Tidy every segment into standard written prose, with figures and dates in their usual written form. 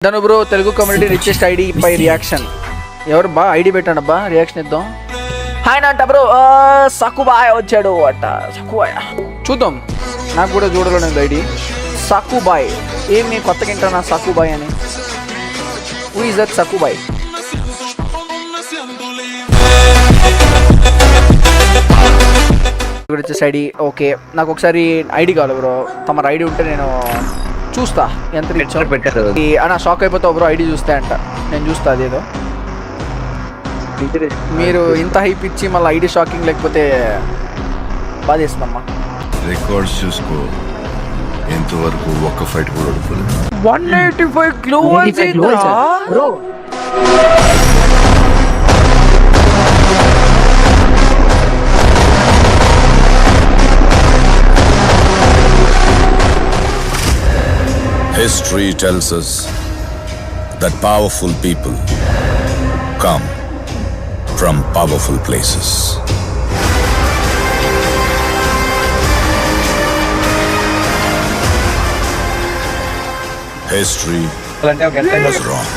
ధను bro Telugu community richest ID పై reaction ఎవరు బా ఐడి పెట్టండి అబ్బా రియాక్షన్ ఇద్దాం. హాయ్ అంట బ్రో సకుబాయ్ వచ్చాడు అట్ట సకుబాయ్ చూద్దాం. నాకు కూడా చూడాలని ఐడి సకుబాయ్ ఏమి కొత్తగా వింటానా సకుబాయ్ అని. Who is that Sakubai? వచ్చేసి ఐడి ఓకే. నాకు ఒకసారి ఐడి కావాలి బ్రో. తమ ఐడి ఉంటే నేను చూస్తా ఎంత పెట్టారు అన్న. షాక్ అయిపోతావు బ్రో ఐడి చూస్తే అంట. నేను చూస్తా అదేదో. మీరు ఇంత హైప్ ఇచ్చి మళ్ళీ ఐడి షాకింగ్ లేకపోతే బాధేస్తుందమ్మా. రికార్డ్స్ చూసుకో, ఇంతవరకు ఒక్క ఫైట్ కూడా ఓడిపోలేదు. 185 globals bro. History tells us that powerful people come from powerful places. History is wrong.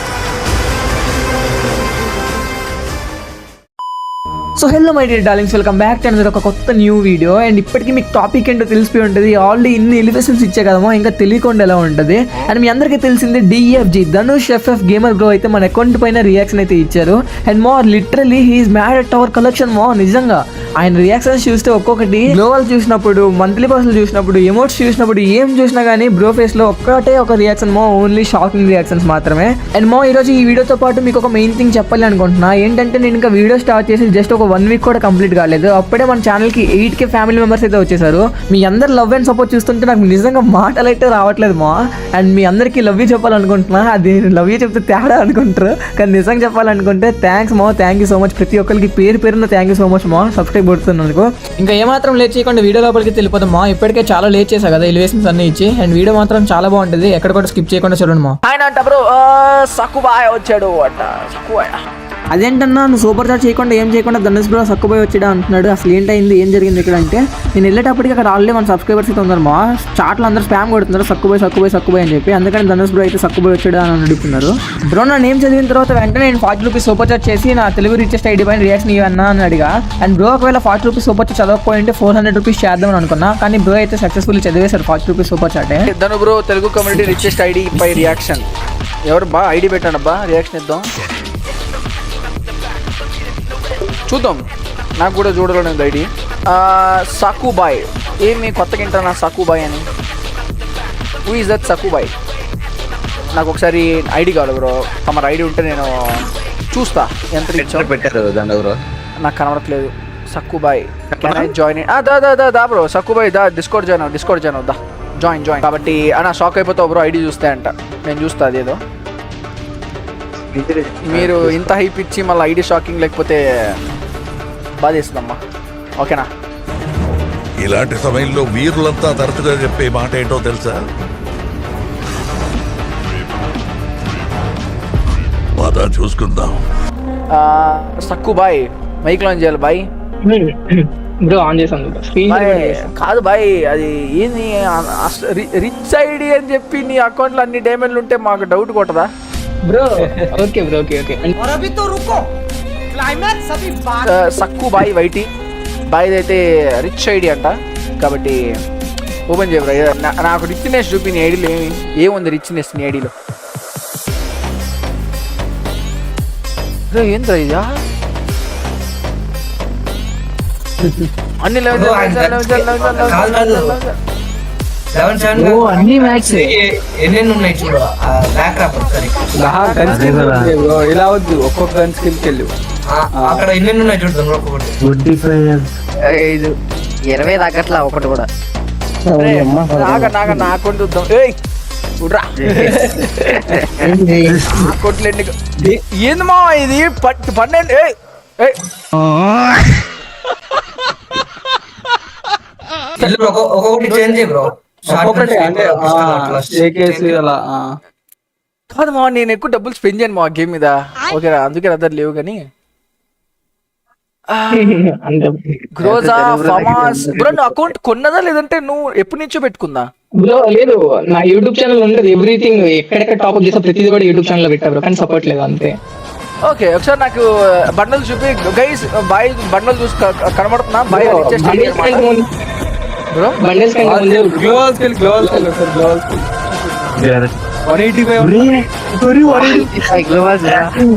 So hello my dear darlings, welcome back to another ఒక కొత్త న్యూ వీడియో. అండ్ ఇప్పటికీ మీకు topic ఏంటో తెలిసిపోయి ఉంటుంది. ఆల్రెడీ ఇన్ని ఎలివేషన్స్ ఇచ్చే కదమో ఇంకా తెలియకుండా ఎలా ఉంటుంది. అండ్ మీ అందరికీ తెలిసింది DFG Dhanush FF gamer bro అయితే మన అకౌంట్ పైన రియాక్షన్ అయితే ఇచ్చారు. And more literally he's mad at our collection. మో నిజంగా ఆయన రియాక్షన్స్ చూస్తే ఒక్కొక్కటి గ్లోవల్ చూసినప్పుడు, మంత్లీ పర్సన్ చూసినప్పుడు, ఎమోట్స్ చూసినప్పుడు, ఏం చూసినా కానీ బ్రో ఫేస్ లో ఒక్కటే ఒక రియాక్షన్ మో, ఓన్లీ షాకింగ్ రియాక్షన్స్ మాత్రమే. అండ్ మో ఈరోజు ఈ వీడియోతో పాటు మీకు ఒక మెయిన్ థింగ్ చెప్పాలి అనుకుంటున్నా. ఏంటంటే నేను ఇంకా వీడియో స్టార్ట్ చేసి జస్ట్ ఒక 1 వీక్ కూడా కంప్లీట్ కాలేదు. అప్పుడే మన ఛానల్కి 8K ఫ్యామిలీ మెంబర్స్ అయితే వచ్చేసారు. మీ అందరు లవ్ అండ్ సపోర్ట్ చూస్తుంటే నాకు నిజంగా మాటలు అయితే రావట్లేదు మా. అండ్ మీ అందరికీ లవ్ యూ చెప్పాలనుకుంటున్నా. అది లవ్ యూ చెప్తే తేడా అనుకుంటారు, కానీ నిజంగా చెప్పాలనుకుంటే థ్యాంక్స్ మా, థ్యాంక్ యూ సో మచ్. ప్రతి ఒక్కరికి పేరు పేరున థ్యాంక్ యూ సో మచ్ మా సబ్స్క్రైబ్ కొడుతున్నందుకు. ఇంకా ఏమాత్రం లేట్ చేయకుండా వీడియో లోపలికి వెళ్ళిపోతాం మా. ఇప్పటికే చాలా లేట్ చేశా కదా ఎలివేషన్స్ అన్ని ఇచ్చి. అండ్ వీడియో మాత్రం చాలా బాగుంటుంది, ఎక్కడ కూడా స్కిప్ చేయకుండా చూడండి మా. ఆయన అంట బ్రో సకుబాయ్ వచ్చాడు అట్ట సకుబాయ్. అదేంటన్నా నువ్వు సూపర్ చాట్ చేయకుండా ఏం చేయకుండా ధనుష్ బ్రో సక్కుపోయి వచ్చాడా అంటున్నాడు. అసలు ఏంటైంది, ఏం జరిగింది ఇక్కడ అంటే, నేను వెళ్ళేటప్పటికి అక్కడ ఆల్రెడీ మన సబ్స్క్రైబర్స్ అయితే ఉన్నారు మా. చాట్లో అందరూ స్పామ్ కొడుతున్నారు సక్కుపోయి సక్కుపోయి సక్కుపోయి అని చెప్పి. అందుకని ధనుష్ బ్రో అయితే సక్కుపోయి వచ్చాడా అని అడుగుతున్నారు. బ్రో నా నేమ్ చదివిన తర్వాత వెంటనే నేను 40 రూపీస్ సూపర్ చాట్ చేసి నా తెలుగు రిచెస్ట్ ఐడి పైన రియాక్షన్ ఇవ్వన్నా అని అడిగా. అండ్ బ్రో ఒకవేళ 40 రూపీస్ సూపర్ చాట్ చదవకపోయింటే 400 రూపీస్ చేద్దామని అనుకున్నా. కానీ బ్రో అయితే సక్సెస్ఫుల్లీ చదివేశారు 40 రూపీస్ సూపర్ చాటే. Dhanu bro Telugu community richest ID పై రియాక్షన్ ఎవరు బా ఐడి పెట్టండి అబ్బా రియాక్షన్ ఇద్దాం. చూద్దాం. నాకు కూడా చూడాలని ఐడి సకుబాయ్ ఏమి కొత్తగా వింటానా సకుబాయ్ అని. Who is that Sakubai? నాకు ఒకసారి ఐడి కావాలి బ్రో. తమ ఐడి ఉంటే నేను చూస్తా ఎంత పెట్టారు. నాకు కనబడట్లేదు. సకుబాయ్ కెన్ ఐ జాయిన్? దా బ్రో సకుబాయ్ దా డిస్కౌంట్ జాయిన్ అవుదా జాయిన్ కాబట్టి అన్న. షాక్ అయిపోతావు బ్రో ఐడి చూస్తే అంట. నేను చూస్తా అదేదో. మీరు ఇంత హైప్ ఇచ్చి మళ్ళీ ఐడి షాకింగ్ లేకపోతే బాధేస్తుందమ్మా. ఓకేనా? ఇలాంటి సమయంలో వీరులంతా తరచుగా చెప్పే మాట ఏంటో తెలుసా? బాధ చూసుకుందాం. సక్కుబాయ్ మైక్ లాంచ్ చేయాలి బాయ్. బ్రో ఆన్ చేసాను కాదు బాయ్, అది ఏంది రిచ్ ఐడి అని చెప్పి నీ అకౌంట్లో అన్ని డైమండ్లు ఉంటే మాకు డౌట్ కొట్టదా బ్రో? Okay bro okay. సక్కు బాయ్ వైటీ బాయ్ అయితే రిచ్ ఐడి అంట. కాబట్టి ఓపెన్ చేయబరా. నాకు రిచ్నెస్ చూపి నీ ఐడిలో ఏముంది రిచ్నెస్ నీ ఐడిలో? ఏంద్రా ఇదా అన్ని ఇలా వద్దు. ఒక్కొక్క గన్ స్కిల్కి వెళ్ళి అక్కడ ఎన్ని ఉన్నాయి చూద్దాం. 20 తగ్గట్లా ఒకటి కూడా. నాకు చూద్దాం. ఏంది మా ఇది 12? ఒక్కొక్కటి చేంజ్ బ్రో. కాదు మా, నేను ఎక్కువ డబ్బులు స్పెండ్ చేయను మా గేమ్ మీద. ఓకేనా? అందుకే అదర్ లేవు. కానీ గ్రోజా ఫమాస్ బ్రో, నువ్వు అకౌంట్ కొన్నదా లేదంటే నువ్వు ఎప్పటి నుంచో పెట్టుకుందా? బ్రో లేదు, నా యూట్యూబ్ ఛానల్ ఉండదు, ఎవ్రీథింగ్ ఎక్కడెక్కడ టాప్అప్ చేసా ప్రతిదీ కూడా యూట్యూబ్ ఛానల్ లో పెట్టా బ్రో, కానీ సపోర్ట్ లేదు అంతే. ఓకే, ఒకసారి నాకు బండల్ చూపి గైస్. బాయ్ బండల్ చూసి కనబడుతున్నా బాయ్ బ్రో. బండిల్స్ కంటే ముందే global skill sir, global skill 185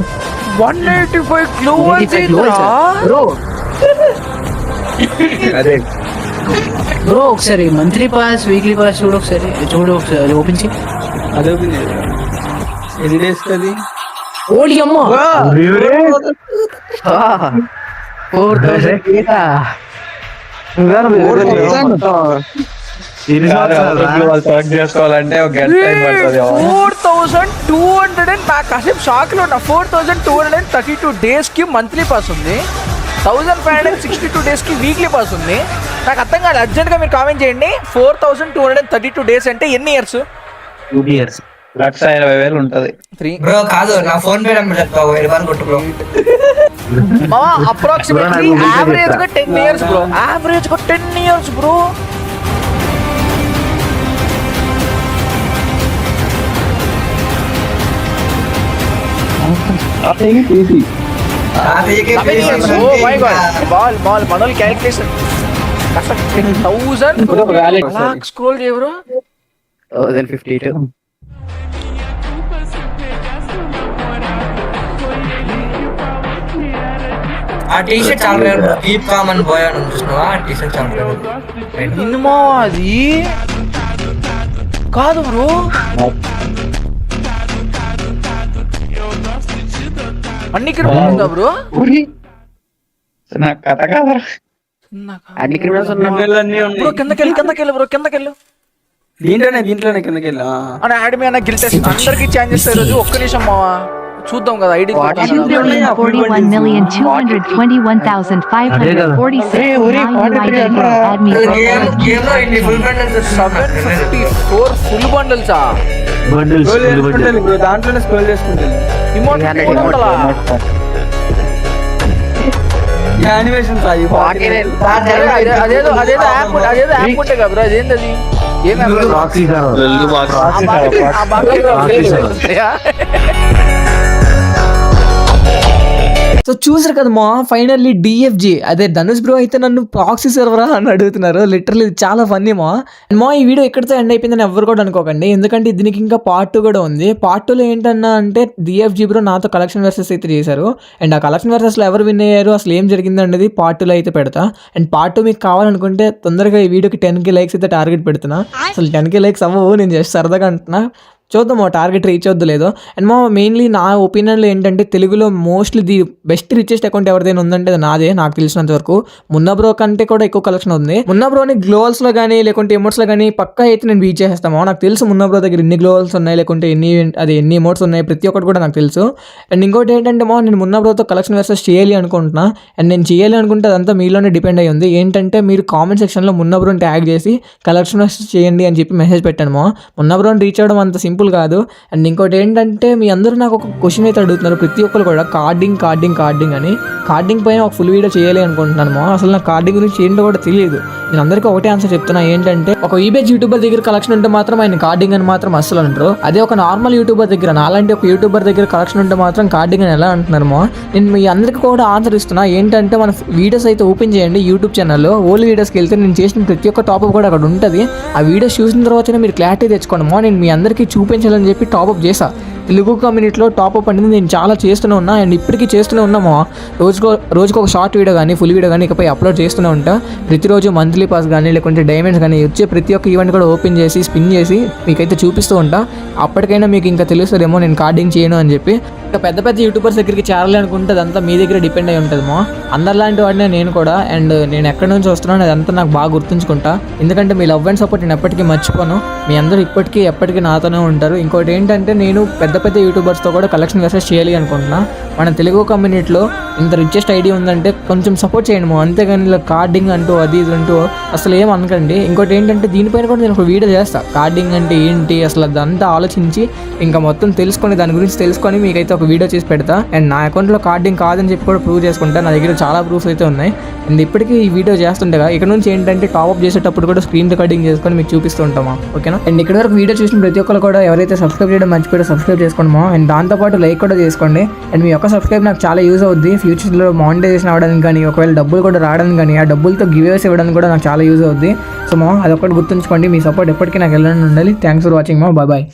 185 globals bro. Bro ఒకసారి మంత్లీ పాస్ వీక్లీ పాస్ చూడు ఒకసారి ఓపెన్ చేయి. అదే ఎన్ని డేస్ కది? ఓడి అమ్మ 4,000 చేసుకోవాలంటే ఒక గంట టైం పడుతుంది. 4,200 నాకు కాసేపు షాక్ లో ఉన్నా. 4,232 డేస్ కి మంత్లీ పాస్ ఉంది, 1,562 డేస్ కి వీక్లీ పాస్ ఉంది. నాకు అర్థం కాదు, అర్జెంట్ గా మీరు కామెంట్ చేయండి. 4,232 డేస్ అంటే ఎన్ని ఇయర్స్? 2 years. 1,80,000 ఉంటది. 3 బ్రో కాదు, నా ఫోన్ పే నెంబర్ చెప్తా, 1000 రూపాయలు కొట్టు బ్రో. అప్రాక్సిమేట్లీ యావరేజ్ గా 10 ఇయర్స్ బ్రో, యావరేజ్ గా 10 ఇయర్స్ బ్రో. బాల్ మనోల్ క్యాలిక్యులేషన్ అసలు 10,000 స్క్రోల్ చేయ బ్రో. 1052. ఆ టీ షర్ట్ చాలా రేర్ బ్రో, కీప్ కామ్ అని బాయ్ అని చూసినావా? ఆ టీ షర్ట్ చాలా రేర్. ఇనుమా అది కాదు బ్రో, అన్ని క్రిమినల్ ఉందా బ్రో? నాకు కథ కాదు. అన్ని క్రిమినల్స్ అన్నీ బ్రో ఉన్నాయి కిందకెళ్ళు బ్రో, కిందకెళ్ళు. దీంట్లోనే కిందకి వెళ్ళా. అని యాడ్ మీ అన్న గిల్ టెస్ట్ అందరికి ఛాన్స్ చేస్తారు రోజు. ఒక్క నిమిషం మావా చూద్దాం కదా ఐడి. 2,041,546. గేమ్ లో ఇన్ని ఫుల్ బండిల్స్ 754 ఫుల్ బండిల్సా? Bundles, scroll full bundle. చేసుకుంటాను బ్రో, దాంట్లోనే స్క్రోల్ చేసుకుంటాను. ఇమోట్ యానిమేషన్స్ అవి అదేదో యాప్ ఉంటే కదా బ్రో, అదేంది అది? ఏం యాప్? Proxy server. సో చూసారు కదా మా ఫైనల్లీ డిఎఫ్జి, అదే ధనుష్ బ్రో అయితే నన్ను ప్రాక్సీ సర్వరా అని అడుగుతున్నారు. లిటరల్లీ చాలా ఫన్నీ మా. అండ్ మా ఈ వీడియో ఎక్కడితో ఎండ్ అయిపోయిందని ఎవరు కూడా అనుకోకండి, ఎందుకంటే దీనికి ఇంకా పార్ట్ 2 కూడా ఉంది. పార్ట్ 2లో ఏంటన్నా అంటే డిఎఫ్జి బ్రో నాతో కలెక్షన్ వర్సెస్ అయితే చేశారు. అండ్ ఆ కలెక్షన్ వర్సెస్లో ఎవరు విన్ అయ్యారు, అసలు ఏం జరిగింది అనేది పార్ట్ 2లో అయితే పెడతా. అండ్ పార్ట్ 2 మీకు కావాలనుకుంటే తొందరగా ఈ వీడియోకి 10K లైక్స్ అయితే టార్గెట్ పెడుతున్నా. అసలు 10K లైక్స్ అవ్వవు, నేను జస్ట్ సరదాగా అంటున్నా. చూద్దాం మా టార్గెట్ రీచ్ అవుద్దు లేదో. అండ్ మా మెయిన్లీ నా ఒపీనియన్లో ఏంటంటే తెలుగులో mostly the best richest account ఎవరిదైనా ఉందంటే అది నాదే, నాకు తెలిసినంత వరకు. మున్నా బ్రో కంటే కూడా ఎక్కువ కలెక్షన్ ఉంది. మున్నా బ్రోని గ్లోవల్స్లో కానీ లేకుంటే ఎమోట్స్లో కానీ పక్కా అయితే నేను బీట్ చేసేస్తాము. నాకు తెలుసు మున్నా బ్రో దగ్గర ఎన్ని గ్లోవల్స్ ఉన్నాయి, లేకుంటే ఎన్ని ఎమోట్స్ ఉన్నాయి, ప్రతి ఒక్కటి కూడా నాకు తెలుసు. అండ్ ఇంకోటి ఏంటంటే నేను మున్నా బ్రోతో కలెక్షన్ వర్సెస్ చేయాలి అనుకుంటున్నా. అండ్ నేను చేయాలి అనుకుంటే అదంతా మీలోనే డిపెండ్ అయ్యి ఉంది. ఏంటంటే మీరు కామెంట్ సెక్షన్లో మున్నా బ్రోని ట్యాగ్ చేసి కలెక్షన్ వర్సెస్ చేయండి అని చెప్పి మెసేజ్ పెట్టాను. మున్నా బ్రోని రీచ్ అవ్వడం అంత సింపుల్ కాదు. అండ్ ఇంకోటి ఏంటంటే మీ అందరూ నాకు ఒక క్వశ్చన్ అయితే అడుగుతున్నారు ప్రతి ఒక్కరు కూడా, కార్డింగ్ అని. కార్డింగ్ పైన ఒక ఫుల్ వీడియో చేయాలి అనుకుంటున్నాను. అసలు నాకు కార్డింగ్ గురించి ఏంటో కూడా తెలియదు. నేను అందరికీ ఒకటే ఆన్సర్ చెప్తున్నా, ఏంటంటే ఒక ఈబేజ్ యూట్యూబర్ దగ్గర కలెక్షన్ ఉంటే మాత్రం ఆయన కార్డింగ్ అని మాత్రం అస్సలు అంటారు. అదే ఒక నార్మల్ యూట్యూబర్ దగ్గర, నాలాంటి ఒక యూట్యూబర్ దగ్గర కలెక్షన్ ఉంటే మాత్రం కార్డింగ్ అని ఎలా అంటున్నారు. నేను మీ అందరికీ కూడా ఆన్సర్ ఇస్తున్నా, ఏంటంటే మన వీడియోస్ అయితే ఓపెన్ చేయండి యూట్యూబ్ ఛానల్లో. ఓల్డ్ వీడియోస్కి వెళ్తే నేను చేసిన ప్రతి ఒక్క టాపిక్ కూడా అక్కడ ఉంటుంది. ఆ వీడియోస్ చూసిన తర్వాతనే మీరు క్లారిటీ తెచ్చుకోండి. నేను మీ అందరికీ చూపించాలని చెప్పి టాప్అప్ చేశా. తెలుగు కమ్యూనిటీలో టాప్అప్ అనేది నేను చాలా చేస్తూనే ఉన్నా. అండ్ ఇప్పటికీ చేస్తూనే ఉన్నాము. రోజుకు ఒక షార్ట్ వీడియో కానీ ఫుల్ వీడియో కానీ ఇకపై అప్లోడ్ చేస్తూనే ఉంటా. ప్రతిరోజు మంత్లీ పాస్ కానీ లేకుంటే డైమండ్స్ కానీ వచ్చే ప్రతి ఒక్క ఈవెంట్ కూడా ఓపెన్ చేసి స్పిన్ చేసి మీకైతే చూపిస్తూ ఉంటా. అప్పటికైనా మీకు ఇంకా తెలుస్తుందేమో నేను కార్డింగ్ చేయను అని చెప్పి. ఇంకా పెద్ద పెద్ద యూట్యూబర్స్ దగ్గరికి చేరాలి అనుకుంటే అదంతా మీ దగ్గర డిపెండ్ అయి ఉంటుందేమో. అందరిలాంటి వాడినే నేను కూడా. అండ్ నేను ఎక్కడి నుంచి వస్తున్నాను అదంతా నాకు బాగా గుర్తుంచుకుంటా. ఎందుకంటే మీ లవ్ అండ్ సపోర్ట్ నేను ఎప్పటికీ మర్చిపోను. మీ అందరూ ఇప్పటికీ ఎప్పటికీ నాతోనే ఉంటారు. ఇంకోటి ఏంటంటే నేను పెద్ద యూట్యూబర్స్తో కూడా కలెక్షన్ వర్సెస్ చేయాలి అనుకుంటున్నా. మన తెలుగు కమ్యూనిటీలో ఇంత రిచెస్ట్ ఐడియా ఉందంటే కొంచెం సపోర్ట్ చేయండి. అంతేగాని ఇలా కార్డింగ్ అంటూ అది ఇది అంటూ అసలు ఏం అనకండి. ఇంకోటి ఏంటంటే దీనిపైన కూడా నేను ఒక వీడియో చేస్తాను, కార్డింగ్ అంటే ఏంటి అసలు అదంతా ఆలోచించి ఇంకా మొత్తం తెలుసుకొని దాని గురించి తెలుసుకొని మీకైతే ఒక వీడియో చేసి పెడతా. అండ్ నా అకౌంట్లో కార్డింగ్ కాదని చెప్పి కూడా ప్రూవ్ చేసుకుంటా. నా దగ్గర చాలా ప్రూఫ్స్ అయితే ఉన్నాయి. అండ్ ఇప్పటికీ ఈ వీడియో చేస్తుండగా ఇక్కడ నుంచి ఏంటంటే టాప్అప్ చేసేటప్పుడు కూడా స్క్రీన్ రికార్డింగ్ చేసుకొని మీకు చూపిస్తూ ఉంటామా, ఓకేనా. అండ్ ఇక్కడ వరకు వీడియో చూసిన ప్రతి ఒక్కరు కూడా ఎవరైతే సబ్స్క్రైబ్ చేయడం మర్చిపోయారో సబ్స్క్రైబ్ చేసుకోండి. అండ్ దాంతోపాటు లైక్ కూడా చేసుకోండి. అండ్ మీ యొక్క సబ్స్క్రైబ్ నాకు చాలా యూజ్ అవుద్ది. ఫ్యూచర్లో మానిటైజేషన్ అవ్వడానికి కానీ, ఒకవేళ డబ్బులు కూడా రావడానికి కానీ, ఆ డబ్బులతో గివేస్ ఇవ్వడానికి కూడా నాకు చాలా యూజ్ అవుద్ది. సో అదొకటి గుర్తుంచుకోండి. మీ సపోర్ట్ ఎప్పటికీ నాకు వెళ్ళని ఉండాలి. Thanks for watching. Bye bye.